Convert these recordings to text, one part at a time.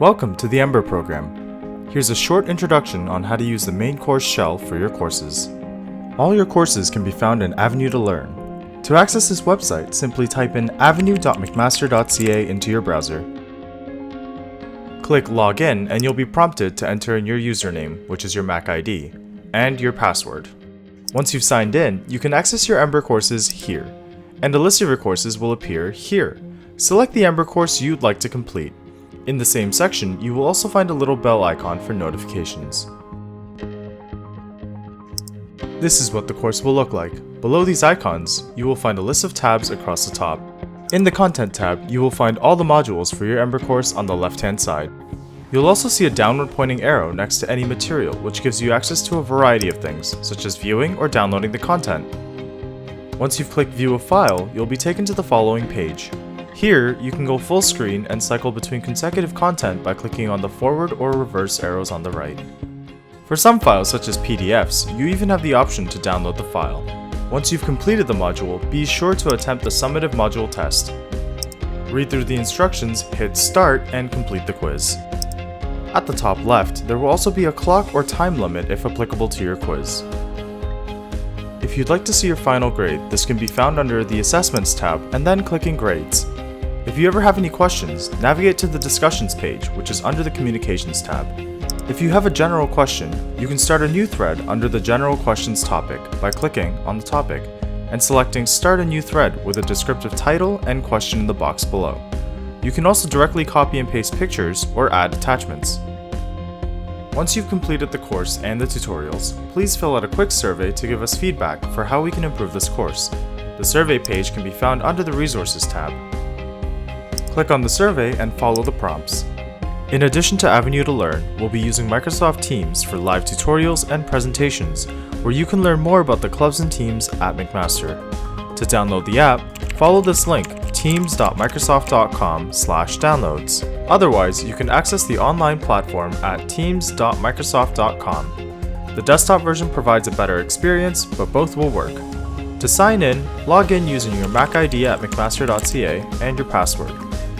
Welcome to the Ember program. Here's a short introduction on how to use the main course shell for your courses. All your courses can be found in Avenue to Learn. To access this website, simply type in avenue.mcmaster.ca into your browser. Click Login and you'll be prompted to enter in your username, which is your Mac ID, and your password. Once you've signed in, you can access your Ember courses here, and a list of your courses will appear here. Select the Ember course you'd like to complete. In the same section, you will also find a little bell icon for notifications. This is what the course will look like. Below these icons, you will find a list of tabs across the top. In the Content tab, you will find all the modules for your Ember course on the left-hand side. You'll also see a downward pointing arrow next to any material, which gives you access to a variety of things, such as viewing or downloading the content. Once you've clicked View a File, you'll be taken to the following page. Here, you can go full screen and cycle between consecutive content by clicking on the forward or reverse arrows on the right. For some files such as PDFs, you even have the option to download the file. Once you've completed the module, be sure to attempt the summative module test. Read through the instructions, hit Start, and complete the quiz. At the top left, there will also be a clock or time limit if applicable to your quiz. If you'd like to see your final grade, this can be found under the Assessments tab and then clicking Grades. If you ever have any questions, navigate to the Discussions page, which is under the Communications tab. If you have a general question, you can start a new thread under the General Questions topic by clicking on the topic and selecting Start a New Thread with a descriptive title and question in the box below. You can also directly copy and paste pictures or add attachments. Once you've completed the course and the tutorials, please fill out a quick survey to give us feedback for how we can improve this course. The survey page can be found under the Resources tab. Click on the survey and follow the prompts. In addition to Avenue to Learn, we'll be using Microsoft Teams for live tutorials and presentations, where you can learn more about the clubs and teams at McMaster. To download the app, follow this link, teams.microsoft.com/downloads. Otherwise, you can access the online platform at teams.microsoft.com. The desktop version provides a better experience, but both will work. To sign in, log in using your Mac ID at mcmaster.ca and your password.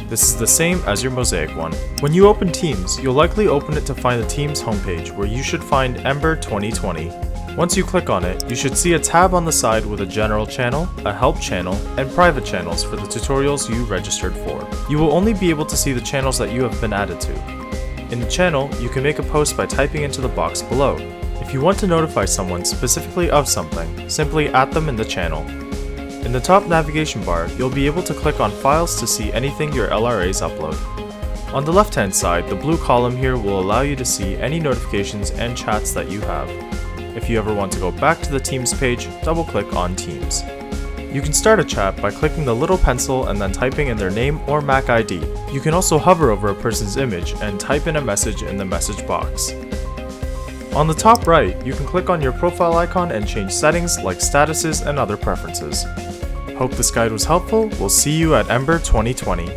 This is the same as your Mosaic one. When you open Teams, you'll likely open it to find the Teams homepage where you should find Ember 2020. Once you click on it, you should see a tab on the side with a general channel, a help channel, and private channels for the tutorials you registered for. You will only be able to see the channels that you have been added to. In the channel, you can make a post by typing into the box below. If you want to notify someone specifically of something, simply add them in the channel. In the top navigation bar, you'll be able to click on Files to see anything your LRAs upload. On the left-hand side, the blue column here will allow you to see any notifications and chats that you have. If you ever want to go back to the Teams page, double-click on Teams. You can start a chat by clicking the little pencil and then typing in their name or Mac ID. You can also hover over a person's image and type in a message in the message box. On the top right, you can click on your profile icon and change settings like statuses and other preferences. Hope this guide was helpful. We'll see you at Ember 2020.